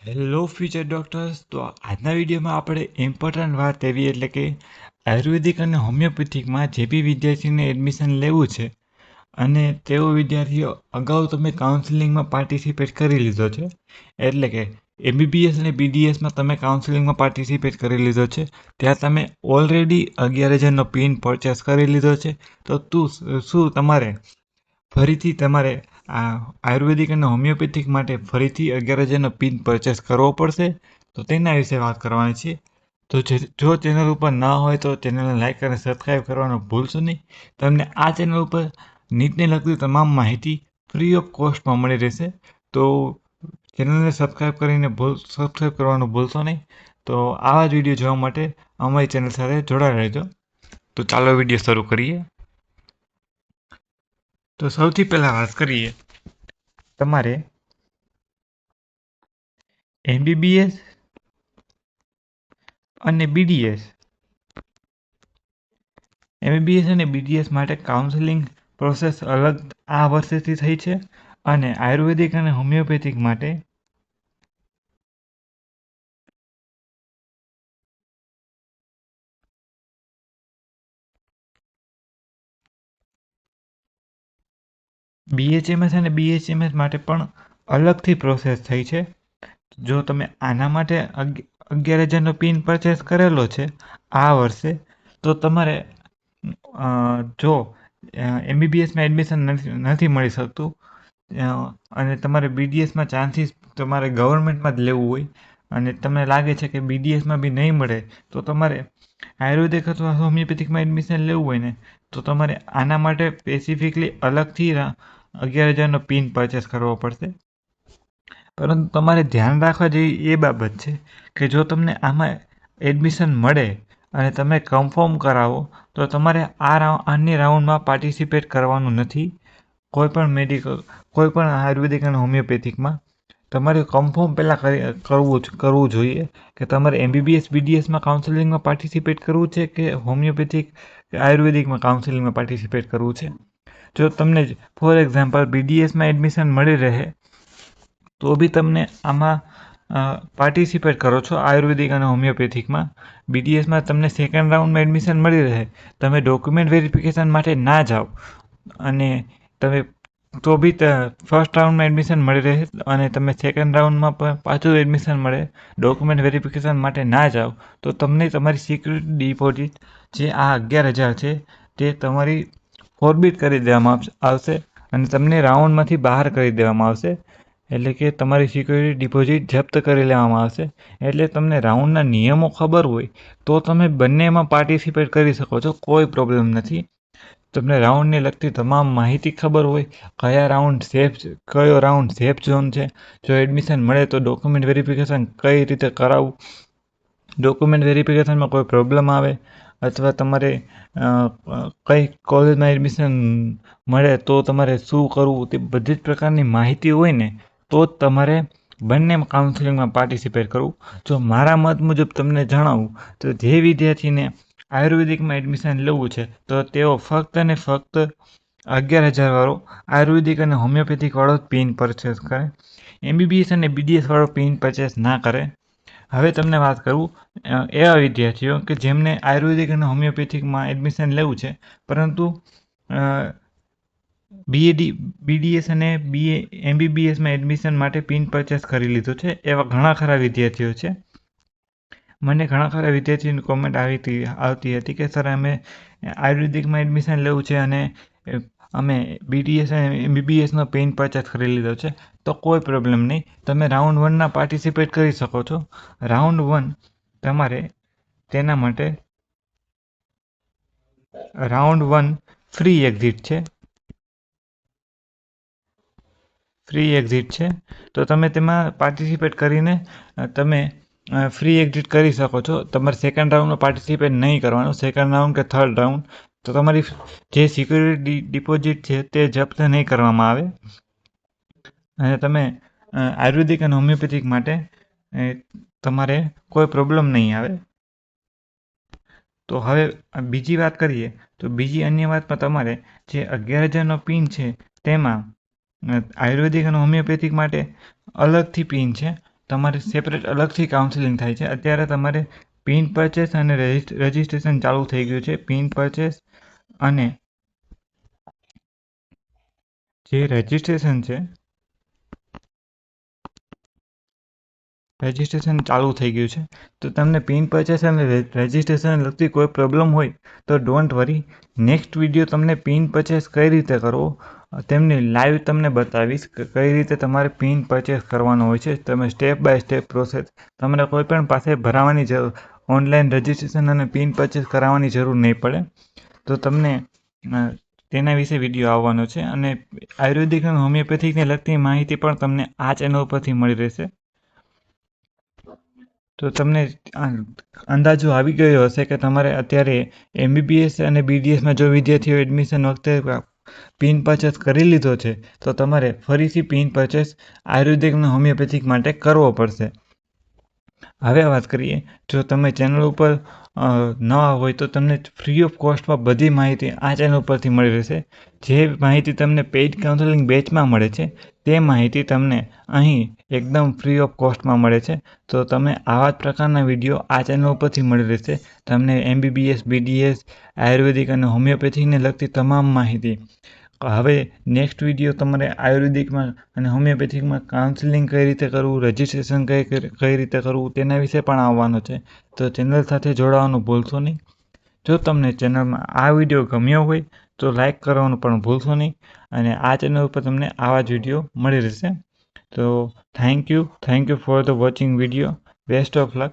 Hello future doctors. તો આજના વિડીયોમાં આપણે ઇમ્પોર્ટન્ટ વાત એવી એટલે કે આયુર્વેદિક અને હોમિયોપેથિકમાં જે બી વિદ્યાર્થીને એડમિશન લેવું છે અને તેઓ વિદ્યાર્થીઓ અગાઉ તમે કાઉન્સિલિંગમાં પાર્ટિસિપેટ કરી લીધો છે, એટલે કે એમબીબીએસ અને બીડીએસમાં તમે કાઉન્સિલિંગમાં પાર્ટિસિપેટ કરી લીધો છે, ત્યાં તમે ઓલરેડી 11,000નો પિન પરચેસ કરી લીધો છે. તો શું તમારે ફરીથી તમારે આ આયુર્વેદિક અને હોમિયોપેથિક માટે ફરીથી 11,000નો પિન પરચેસ કરવો પડશે? તો તેના વિશે વાત કરવાની છે. તો જો ચેનલ ઉપર ન હોય તો ચેનલને લાઈક અને સબસ્ક્રાઈબ કરવાનું ભૂલશો નહીં. તમને આ ચેનલ ઉપર નીટને લગતી તમામ માહિતી ફ્રી ઓફ કોસ્ટમાં મળી રહેશે. તો ચેનલને સબસ્ક્રાઈબ કરવાનું ભૂલશો નહીં. તો આવા જ વિડીયો જોવા માટે અમારી ચેનલ સાથે જોડાયેલા રહેજો. તો ચાલો વિડીયો શરૂ કરીએ. તો સૌથી પહેલાં વાત કરીએ, તમારે એમબીબીએસ અને બીડીએસ માટે કાઉન્સેલિંગ પ્રોસેસ અલગ આ વર્ષેથી થઈ છે, અને આયુર્વેદિક અને હોમિયોપેથિક માટે બીએચએમએસ અને બીએચએમએસ માટે પણ અલગથી પ્રોસેસ થઈ છે. જો તમે આના માટે 11,000નો પિન પરચેસ કરેલો છે આ વર્ષે, તો તમારે જો એમબીબીએસમાં એડમિશન નથી મળી શકતું અને તમારે બીડીએસમાં ચાન્સીસ તમારે ગવર્મેન્ટમાં જ લેવું હોય અને તમને લાગે છે કે બીડીએસમાં બી નહીં મળે, તો તમારે આયુર્વેદિક અથવા હોમિયોપેથિકમાં એડમિશન લેવું હોય ને, તો તમારે આના માટે સ્પેસિફિકલી અલગથી 11,000નો પિન પરચેસ કરવો પડશે. પરંતુ તમારે ધ્યાન રાખવા જેવી એ બાબત છે કે જો તમને આમાં એડમિશન મળે અને તમે કન્ફર્મ કરાવો, તો તમારે આની રાઉન્ડમાં પાર્ટિસિપેટ કરવાનું નથી. કોઈ પણ આયુર્વેદિક અને હોમિયોપેથિકમાં તમારે કન્ફર્મ પહેલાં કરવું જોઈએ કે તમારે એમબીબીએસ બીડીએસમાં કાઉન્સેલિંગમાં પાર્ટિસિપેટ કરવું છે કે હોમિયોપેથિક કે આયુર્વેદિકમાં કાઉન્સેલિંગમાં પાર્ટિસિપેટ કરવું છે. જો તમને ફોર એક્ઝામ્પલ બીડીએસમાં એડમિશન મળી રહે, તો બી તમને આમાં પાર્ટિસિપેટ કરો છો આયુર્વેદિક અને હોમિયોપેથિકમાં. બીડીએસમાં તમને સેકન્ડ રાઉન્ડમાં એડમિશન મળી રહે, તમે ડોક્યુમેન્ટ વેરિફિકેશન માટે ના જાઓ અને તમે તો બી ફર્સ્ટ રાઉન્ડમાં એડમિશન મળી રહે અને તમે સેકન્ડ રાઉન્ડમાં પણ પાછું એડમિશન મળે, ડોક્યુમેન્ટ વેરિફિકેશન માટે ના જાઓ, તો તમને તમારી સિક્યુરિટી ડિપોઝિટ જે આ 11,000 છે તે તમારી ફોરબીટ કરી દેવામાં આવશે અને તમને રાઉન્ડમાંથી બહાર કરી દેવામાં આવશે. એટલે કે તમારી સિક્યુરિટી ડિપોઝિટ જપ્ત કરી લેવામાં આવશે. એટલે તમને રાઉન્ડના નિયમો ખબર હોય તો તમે બંનેમાં પાર્ટિસિપેટ કરી શકો છો, કોઈ પ્રોબ્લેમ નથી. તમને રાઉન્ડને લગતી તમામ માહિતી ખબર હોય, કયો રાઉન્ડ સેફ ઝોન છે, જો એડમિશન મળે તો ડોક્યુમેન્ટ વેરિફિકેશન કઈ રીતે કરાવવું, ડોક્યુમેન્ટ વેરિફિકેશનમાં કોઈ પ્રોબ્લેમ આવે અથવા તમારે કઈ કોલેજમાં એડમિશન મળે તો તમારે શું કરવું, તે બધી જ પ્રકારની માહિતી હોય ને, તો જ તમારે બંને કાઉન્સેલિંગમાં પાર્ટિસિપેટ કરવું. જો મારા મત મુજબ તમને જણાવું તો જે વિદ્યાર્થીને આયુર્વેદિકમાં એડમિશન લેવું છે, તો તેઓ ફક્ત અને ફક્ત 11,000 વાળો આયુર્વેદિક અને હોમિયોપેથિક વાળો પિન પરચેસ કરે, એમબીબીએસ અને બીડીએસ વાળો પિન પરચેસ ના કરે. હવે તમને વાત કરું એવા વિદ્યાર્થીઓ કે જેમને આયુર્વેદિક અને હોમિયોપેથિકમાં એડમિશન લેવું છે, પરંતુ બીડીએસ અને એમબીબીએસમાં એડમિશન માટે પિન પરચેસ કરી લીધું છે, એવા ઘણા ખરા વિદ્યાર્થીઓ છે. મને ઘણા ખરા વિદ્યાર્થીઓની કોમેન્ટ આવતી હતી કે સર અમે આયુર્વેદિકમાં એડમિશન લેવું છે અને અમે બીડીએસ અને એમબીબીએસનો પિન પરચેસ કરી લીધો છે. તો કોઈ પ્રોબ્લેમ નહીં, તમે રાઉન્ડ 1ના પાર્ટિસિપેટ કરી શકો છો. રાઉન્ડ 1 તમારે તેના માટે રાઉન્ડ 1 ફ્રી એક્ઝિટ છે. તો તમે તેમાં પાર્ટિસિપેટ કરીને તમે ફ્રી એક્ઝિટ કરી શકો છો. તમારે સેકન્ડ રાઉન્ડમાં પાર્ટિસિપેટ નહીં કરવાનું, સેકન્ડ રાઉન્ડ કે થર્ડ રાઉન્ડ. તો તમારી જે સિક્યુરિટી ડિપોઝિટ છે તે જપ્ત નહીં કરવામાં આવે અને તમે આયુર્વેદિક અને હોમિયોપેથિક માટે તમારે કોઈ પ્રોબ્લેમ નહીં આવે. તો હવે બીજી વાત કરીએ, તો બીજી અન્ય વાતમાં તમારે જે 11,000નો પિન છે તેમાં આયુર્વેદિક અને હોમિયોપેથિક માટે અલગથી પિન છે. તમારે સેપરેટ અલગથી કાઉન્સેલિંગ થાય છે. અત્યારે તમારે પિન પરચેસ અને રજિસ્ટ્રેશન ચાલુ થઈ ગયું છે. પિન પરચેસ અને જે રજિસ્ટ્રેશન છે રજિસ્ટ્રેશન ચાલુ થઈ ગયું છે. તો તમને પિન પરચેસ અને રજિસ્ટ્રેશન લગતી કોઈ પ્રોબ્લેમ હોય તો ડોન્ટ વરી. નેક્સ્ટ વિડીયો તમને પિન પરચેસ કઈ રીતે કરવો તેમની લાઈવ તમને બતાવીશ કે કઈ રીતે તમારે પિન પરચેસ કરવાનો હોય છે. તમે સ્ટેપ બાય સ્ટેપ પ્રોસેસ તમને કોઈ પણ પાસે ભરાવાની જરૂર ઓનલાઈન રજિસ્ટ્રેશન અને પિન પરચેસ કરાવવાની જરૂર નહીં પડે. તો તમને તેના વિશે વિડીયો આવવાનો છે. અને આયુર્વેદિક અને હોમિયોપેથિકને લગતી માહિતી પણ તમને આ ચેનલ પરથી મળી રહેશે. તો તમને અંદાજો આવી ગયો હશે કે તમારે અત્યારે MBBS અને BDSમાં જો વિદ્યાર્થીઓ એડમિશન વખતે પિન પરચેસ કરી લીધો છે તો તમારે ફરીથી પિન પરચેસ આયુર્વેદિક અને હોમિયોપેથિક માટે કરવો પડશે. હવે વાત કરીએ, જો તમે ચેનલ ઉપર નવા હોય તો તમને ફ્રી ઓફ કોસ્ટમાં બધી માહિતી આ ચેનલ પરથી મળી રહેશે. જે માહિતી તમને પેઇડ કાઉન્સેલિંગ બેચમાં મળે છે તે માહિતી તમને અહીં એકદમ ફ્રી ઓફ કોસ્ટમાં મળે છે. તો તમે આવા જ પ્રકારના વિડીયો આ ચેનલ ઉપરથી મળી રહેશે. તમને MBBS, BDS, આયુર્વેદિક અને હોમિયોપેથિકને લગતી તમામ માહિતી. હવે નેક્સ્ટ વિડીયો તમારે આયુર્વેદિકમાં અને હોમિયોપેથિકમાં કાઉન્સેલિંગ કઈ રીતે કરવું, રજિસ્ટ્રેશન કઈ રીતે કરવું તેના વિશે પણ આવવાનો છે. તો ચેનલ સાથે જોડાવાનું ભૂલશો નહીં. જો તમને ચેનલમાં આ વિડીયો ગમ્યો હોય તો લાઈક કરવાનું પણ ભૂલશો નહીં. અને આ ચેનલ ઉપર તમને આવા જ વિડીયો મળી રહેશે. તો thank you for the watching video. Best of luck.